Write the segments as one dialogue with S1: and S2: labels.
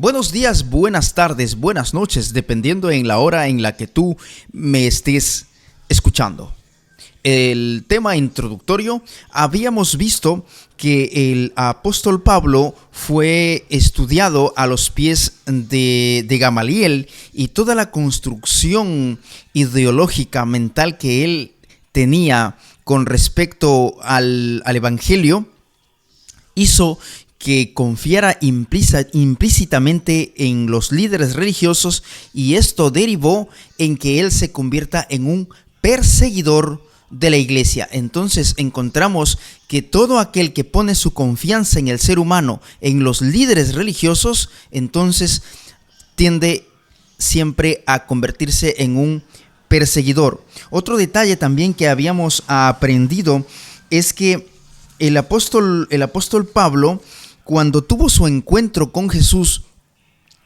S1: Buenos días, buenas tardes, buenas noches, dependiendo en la hora en la que tú me estés escuchando. El tema introductorio, habíamos visto que el apóstol Pablo fue estudiado a los pies de Gamaliel y toda la construcción ideológica mental que él tenía con respecto al evangelio hizo que confiara implícitamente en los líderes religiosos, y esto derivó en que él se convierta en un perseguidor de la iglesia. Entonces encontramos que todo aquel que pone su confianza en el ser humano, en los líderes religiosos, entonces tiende siempre a convertirse en un perseguidor. Otro detalle también que habíamos aprendido es que el apóstol Pablo, cuando tuvo su encuentro con Jesús,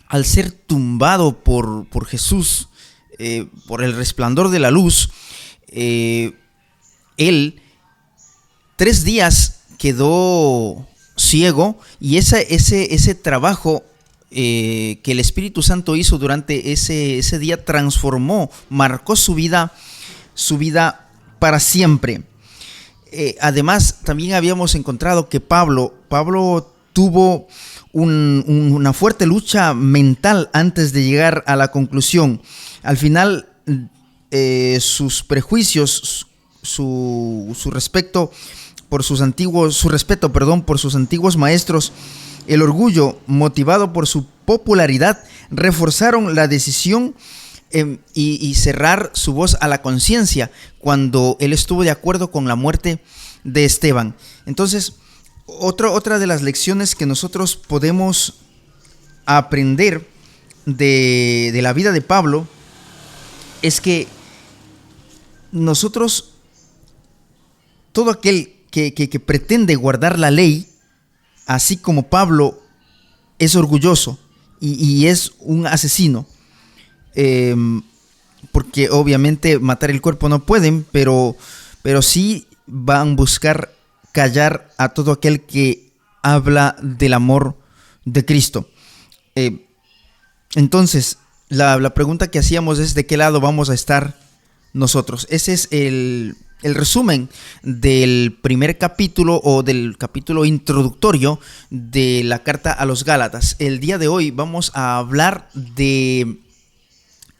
S1: al ser tumbado por Jesús, por el resplandor de la luz, él 3 días quedó ciego, y ese trabajo que el Espíritu Santo hizo durante ese día marcó su vida para siempre. Además, también habíamos encontrado que Pablo tuvo una fuerte lucha mental antes de llegar a la conclusión. Al final, sus prejuicios, su respeto por sus antiguos maestros, el orgullo motivado por su popularidad, reforzaron la decisión y cerrar su voz a la conciencia cuando él estuvo de acuerdo con la muerte de Esteban. Entonces, otra de las lecciones que nosotros podemos aprender de la vida de Pablo es que nosotros, todo aquel que pretende guardar la ley, así como Pablo es orgulloso y es un asesino, porque obviamente matar el cuerpo no pueden, pero sí van a buscar callar a todo aquel que habla del amor de Cristo. Entonces, la pregunta que hacíamos es: ¿de qué lado vamos a estar nosotros? Ese es el resumen del primer capítulo, o del capítulo introductorio de la carta a los Gálatas. El día de hoy vamos a hablar de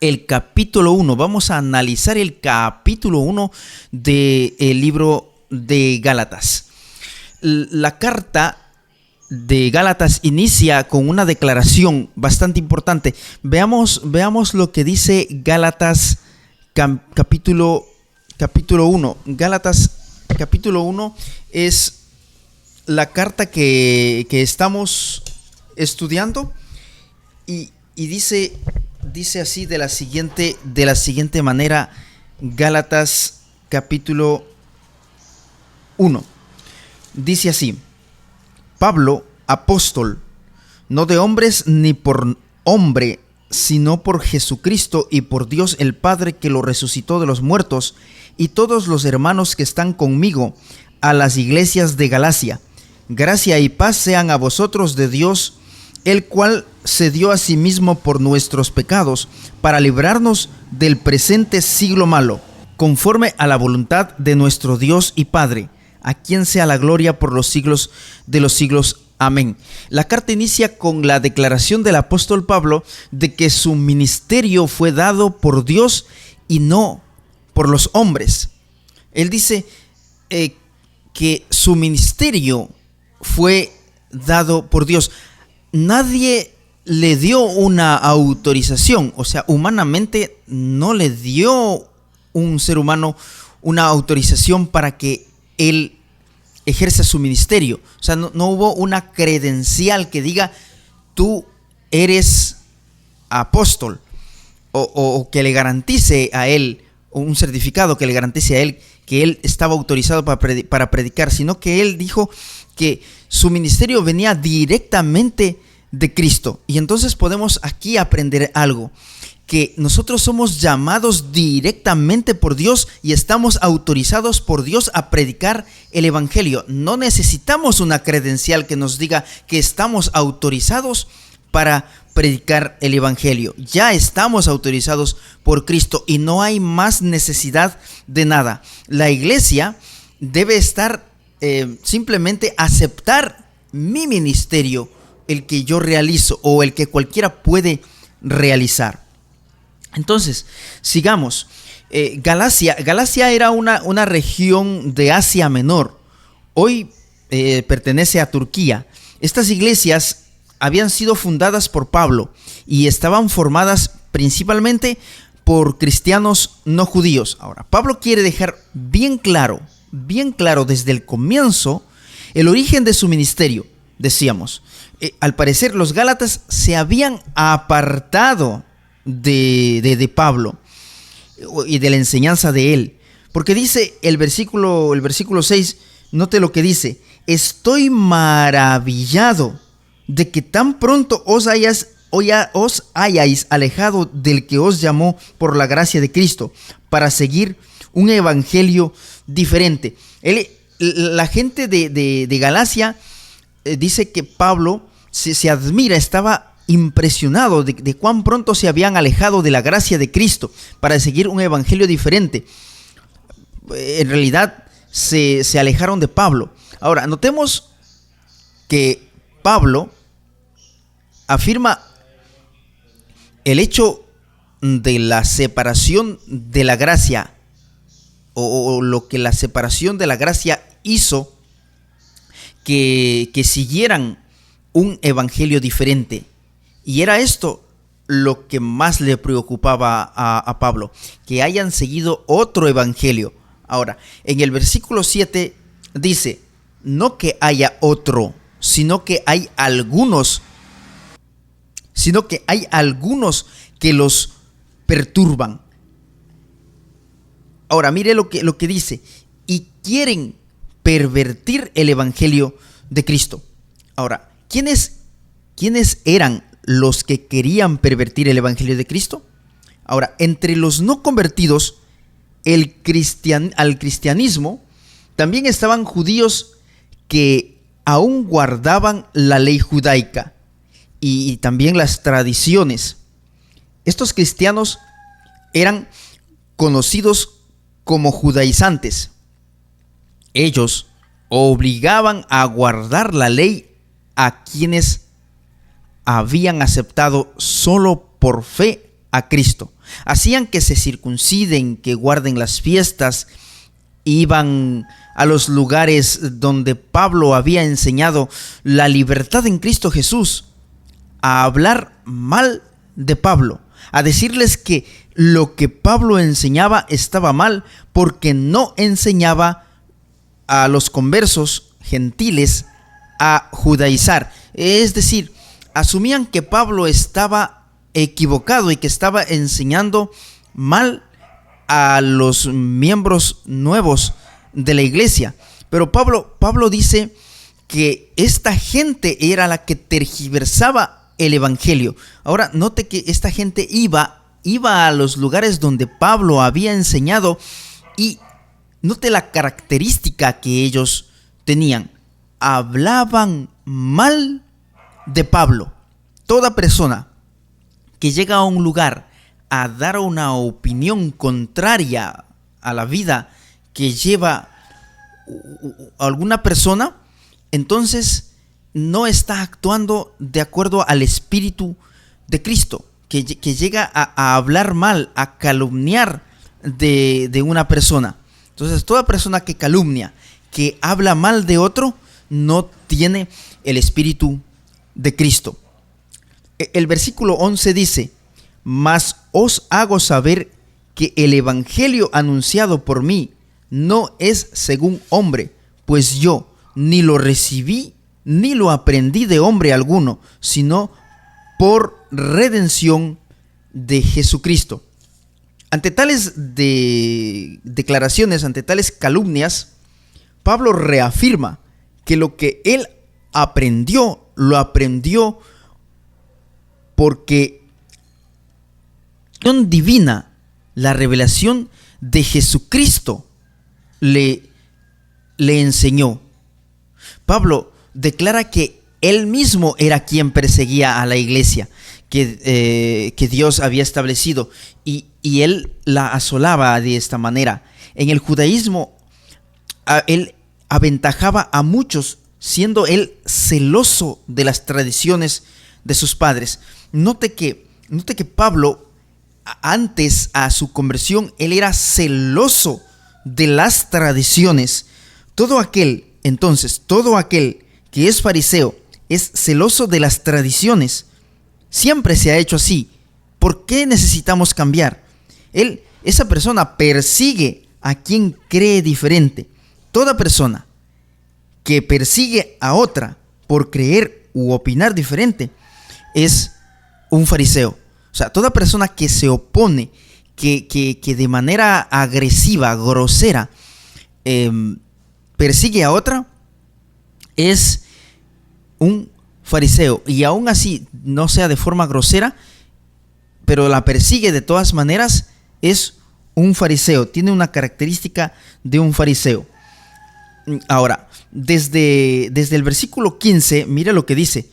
S1: el capítulo 1. Vamos a analizar el capítulo 1 del libro de Gálatas. La carta de Gálatas inicia con una declaración bastante importante. Veamos lo que dice Gálatas capítulo 1. Gálatas capítulo 1 es la carta que estamos estudiando, y dice así, de la siguiente manera. Gálatas capítulo 1 dice así: Pablo, apóstol, no de hombres ni por hombre, sino por Jesucristo y por Dios el Padre, que lo resucitó de los muertos, y todos los hermanos que están conmigo, a las iglesias de Galacia. Gracia y paz sean a vosotros de Dios, el cual se dio a sí mismo por nuestros pecados, para librarnos del presente siglo malo, conforme a la voluntad de nuestro Dios y Padre, a quien sea la gloria por los siglos de los siglos. Amén. La carta inicia con la declaración del apóstol Pablo de que su ministerio fue dado por Dios y no por los hombres. Él dice que su ministerio fue dado por Dios. Nadie le dio una autorización, o sea, humanamente no le dio un ser humano una autorización para que él ejerza su ministerio. O sea, no hubo una credencial que diga: tú eres apóstol, o que le garantice a él, o un certificado que le garantice a él que él estaba autorizado para predicar, sino que él dijo que su ministerio venía directamente de Cristo. Y entonces podemos aquí aprender algo: que nosotros somos llamados directamente por Dios y estamos autorizados por Dios a predicar el evangelio. No necesitamos una credencial que nos diga que estamos autorizados para predicar el evangelio. Ya estamos autorizados por Cristo y no hay más necesidad de nada. La iglesia debe estar simplemente aceptar mi ministerio, el que yo realizo o el que cualquiera puede realizar. Entonces, sigamos. Galacia era una región de Asia Menor. Hoy pertenece a Turquía. Estas iglesias habían sido fundadas por Pablo y estaban formadas principalmente por cristianos no judíos. Ahora, Pablo quiere dejar bien claro desde el comienzo el origen de su ministerio. Decíamos, al parecer los gálatas se habían apartado de Pablo y de la enseñanza de él, porque dice el versículo 6, note lo que dice: estoy maravillado de que tan pronto os hayáis alejado del que os llamó por la gracia de Cristo para seguir un evangelio diferente. La gente de Galacia dice que Pablo se admira, estaba impresionado de cuán pronto se habían alejado de la gracia de Cristo para seguir un evangelio diferente. En realidad se alejaron de Pablo. Ahora, notemos que Pablo afirma el hecho de la separación de la gracia, o lo que la separación de la gracia hizo que siguieran un evangelio diferente. Y era esto lo que más le preocupaba a Pablo, que hayan seguido otro evangelio. Ahora, en el versículo 7 dice, no que haya otro, sino que hay algunos que los perturban. Ahora, mire lo que dice, y quieren pervertir el evangelio de Cristo. Ahora, ¿quiénes eran los que querían pervertir el evangelio de Cristo? Ahora, entre los no convertidos al cristianismo también estaban judíos que aún guardaban la ley judaica y también las tradiciones. Estos cristianos eran conocidos como judaizantes. Ellos obligaban a guardar la ley a quienes habían aceptado solo por fe a Cristo. Hacían que se circunciden, que guarden las fiestas, iban a los lugares donde Pablo había enseñado la libertad en Cristo Jesús, a hablar mal de Pablo, a decirles que lo que Pablo enseñaba estaba mal porque no enseñaba a los conversos gentiles a judaizar. Es decir, asumían que Pablo estaba equivocado y que estaba enseñando mal a los miembros nuevos de la iglesia. Pero Pablo dice que esta gente era la que tergiversaba el evangelio. Ahora, note que esta gente iba a los lugares donde Pablo había enseñado y note la característica que ellos tenían. Hablaban mal de Pablo. Toda persona que llega a un lugar a dar una opinión contraria a la vida que lleva alguna persona, entonces no está actuando de acuerdo al espíritu de Cristo, que llega a hablar mal, a calumniar de una persona. Entonces, toda persona que calumnia, que habla mal de otro, no tiene el espíritu de Cristo. El versículo 11 dice, mas os hago saber que el evangelio anunciado por mí no es según hombre, pues yo ni lo recibí ni lo aprendí de hombre alguno, sino por redención de Jesucristo. Ante tales declaraciones, ante tales calumnias, Pablo reafirma que lo que él aprendió, lo aprendió porque la revelación divina, la revelación de Jesucristo le enseñó. Pablo declara que él mismo era quien perseguía a la iglesia que Dios había establecido, y él la asolaba de esta manera. En el judaísmo, él aventajaba a muchos, siendo él celoso de las tradiciones de sus padres. Note que Pablo, antes a su conversión, él era celoso de las tradiciones. Todo aquel que es fariseo es celoso de las tradiciones. Siempre se ha hecho así. ¿Por qué necesitamos cambiar? Esa persona persigue a quien cree diferente. Toda persona que persigue a otra por creer u opinar diferente es un fariseo. O sea, toda persona que se opone, que de manera agresiva, grosera, persigue a otra, es un fariseo. Y aún así, no sea de forma grosera, pero la persigue de todas maneras, es un fariseo. Tiene una característica de un fariseo. Ahora, desde el versículo 15, mira lo que dice.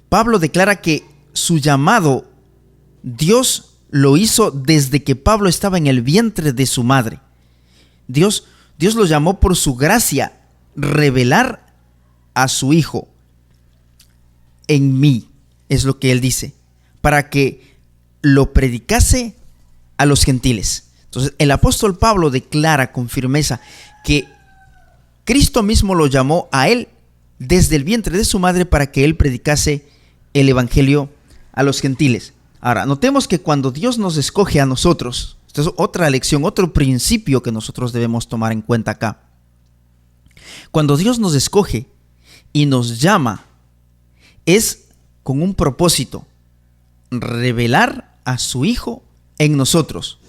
S1: Pablo declara que su llamado, Dios lo hizo desde que Pablo estaba en el vientre de su madre. Dios lo llamó por su gracia, revelar a su Hijo en mí, es lo que él dice, para que lo predicase a los gentiles. Entonces, el apóstol Pablo declara con firmeza que Cristo mismo lo llamó a él desde el vientre de su madre para que él predicase el evangelio a los gentiles. Ahora, notemos que cuando Dios nos escoge a nosotros, esto es otra lección, otro principio que nosotros debemos tomar en cuenta acá. Cuando Dios nos escoge y nos llama, es con un propósito: revelar a su Hijo en nosotros,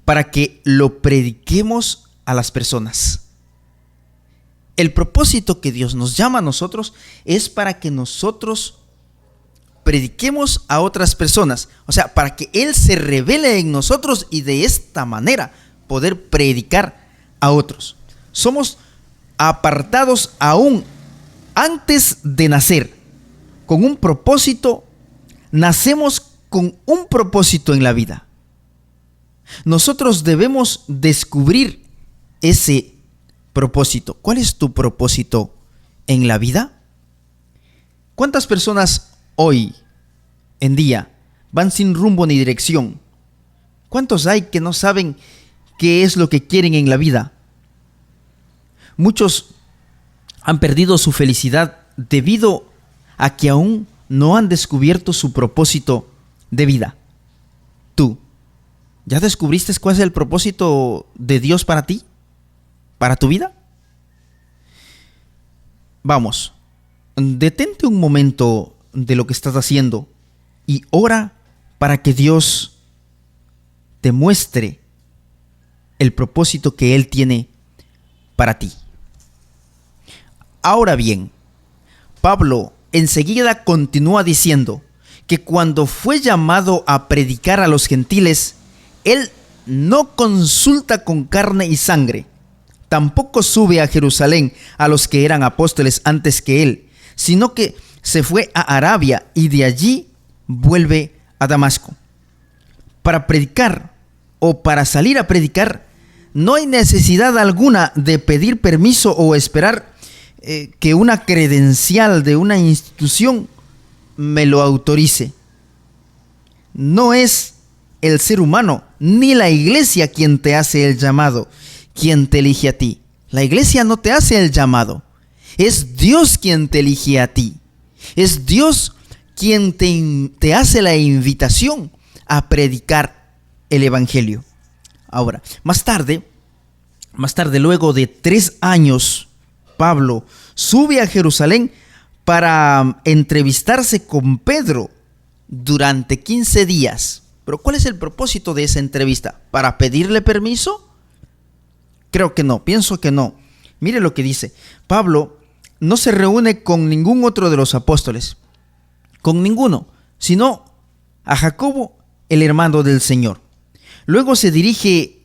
S1: para que lo prediquemos a las personas. El propósito que Dios nos llama a nosotros es para que nosotros prediquemos a otras personas. O sea, para que Él se revele en nosotros y de esta manera poder predicar a otros. Somos apartados aún antes de nacer, con un propósito. Nacemos con un propósito en la vida. Nosotros debemos descubrir ese propósito. ¿Cuál es tu propósito en la vida? ¿Cuántas personas hoy en día van sin rumbo ni dirección? ¿Cuántos hay que no saben qué es lo que quieren en la vida? Muchos han perdido su felicidad debido a que aún no han descubierto su propósito de vida. ¿Tú ya descubriste cuál es el propósito de Dios para ti? ¿Para tu vida? Vamos, detente un momento de lo que estás haciendo y ora para que Dios te muestre el propósito que Él tiene para ti. Ahora bien, Pablo enseguida continúa diciendo que cuando fue llamado a predicar a los gentiles, él no consulta con carne y sangre, tampoco sube a Jerusalén a los que eran apóstoles antes que él, sino que se fue a Arabia y de allí vuelve a Damasco. Para predicar o para salir a predicar, no hay necesidad alguna de pedir permiso o esperar que una credencial de una institución me lo autorice. No es el ser humano ni la iglesia quien te hace el llamado, quien te elige a ti. La iglesia no te hace el llamado. Es Dios quien te elige a ti. Es Dios quien te hace la invitación a predicar el evangelio. Ahora, más tarde, luego de 3 años, Pablo sube a Jerusalén para entrevistarse con Pedro durante 15 días. Pero ¿cuál es el propósito de esa entrevista? ¿Para pedirle permiso? Creo que no, pienso que no. Mire lo que dice. Pablo no se reúne con ningún otro de los apóstoles, con ninguno, sino a Jacobo, el hermano del Señor. Luego se dirige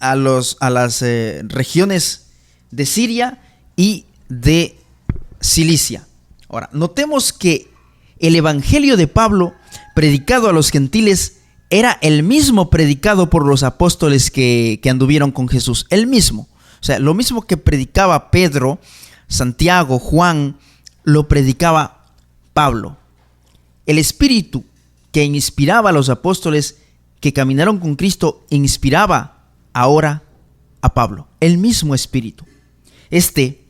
S1: a las regiones de Siria y de Cilicia. Ahora, notemos que el evangelio de Pablo, predicado a los gentiles, era el mismo predicado por los apóstoles que anduvieron con Jesús. El mismo. O sea, lo mismo que predicaba Pedro, Santiago, Juan, lo predicaba Pablo. El espíritu que inspiraba a los apóstoles que caminaron con Cristo, inspiraba ahora a Pablo. El mismo espíritu. Este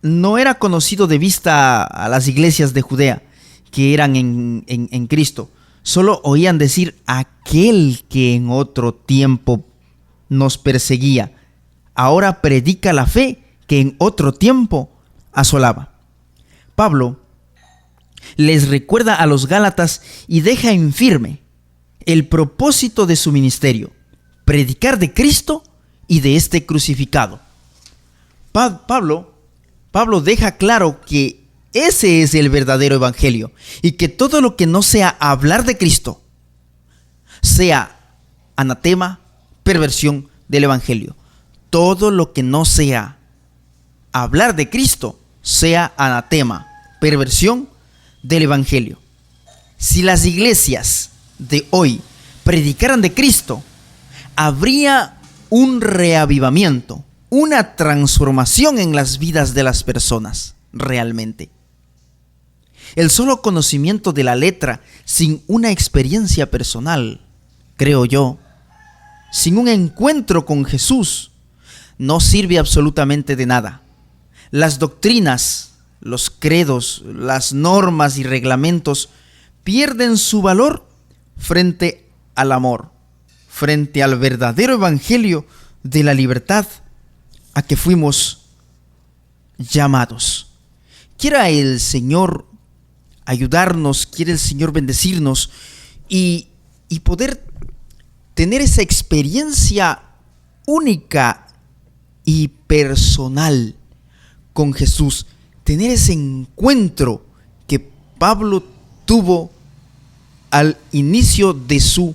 S1: no era conocido de vista a las iglesias de Judea que eran en Cristo. Solo oían decir: aquel que en otro tiempo nos perseguía, ahora predica la fe que en otro tiempo asolaba. Pablo les recuerda a los Gálatas y deja en firme el propósito de su ministerio: predicar de Cristo y de este crucificado. Pablo deja claro que ese es el verdadero evangelio y que todo lo que no sea hablar de Cristo sea anatema, perversión del evangelio. Todo lo que no sea hablar de Cristo sea anatema, perversión del evangelio. Si las iglesias de hoy predicaran de Cristo, habría un reavivamiento, una transformación en las vidas de las personas realmente. El solo conocimiento de la letra, sin una experiencia personal, creo yo, sin un encuentro con Jesús, no sirve absolutamente de nada. Las doctrinas, los credos, las normas y reglamentos pierden su valor frente al amor, frente al verdadero evangelio de la libertad a que fuimos llamados. Quiera el Señor ayudarnos, quiere el Señor bendecirnos y poder tener esa experiencia única y personal con Jesús, tener ese encuentro que Pablo tuvo al inicio de su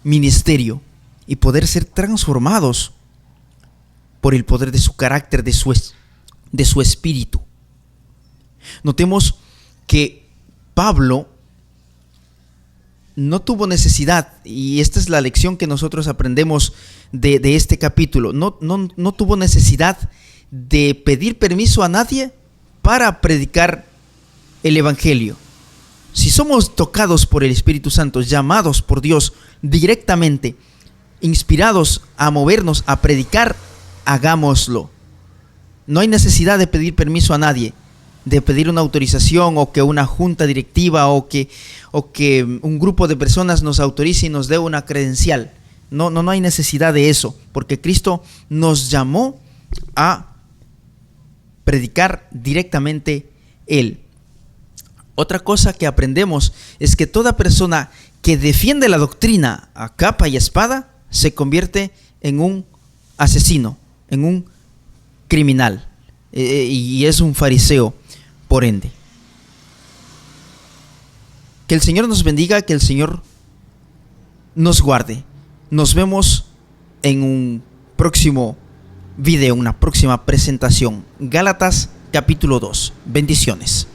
S1: ministerio y poder ser transformados por el poder de su carácter, de su espíritu. Notemos que Pablo no tuvo necesidad, y esta es la lección que nosotros aprendemos de este capítulo, no tuvo necesidad de pedir permiso a nadie para predicar el evangelio. Si somos tocados por el Espíritu Santo, llamados por Dios directamente, inspirados a movernos a predicar, hagámoslo. No hay necesidad de pedir permiso a nadie, de pedir una autorización o que una junta directiva o que un grupo de personas nos autorice y nos dé una credencial. No hay necesidad de eso, porque Cristo nos llamó a predicar directamente Él. Otra cosa que aprendemos es que toda persona que defiende la doctrina a capa y espada se convierte en un asesino, en un criminal, y es un fariseo por ende. Que el Señor nos bendiga, que el Señor nos guarde. Nos vemos en un próximo video, una próxima presentación. Gálatas capítulo 2. Bendiciones.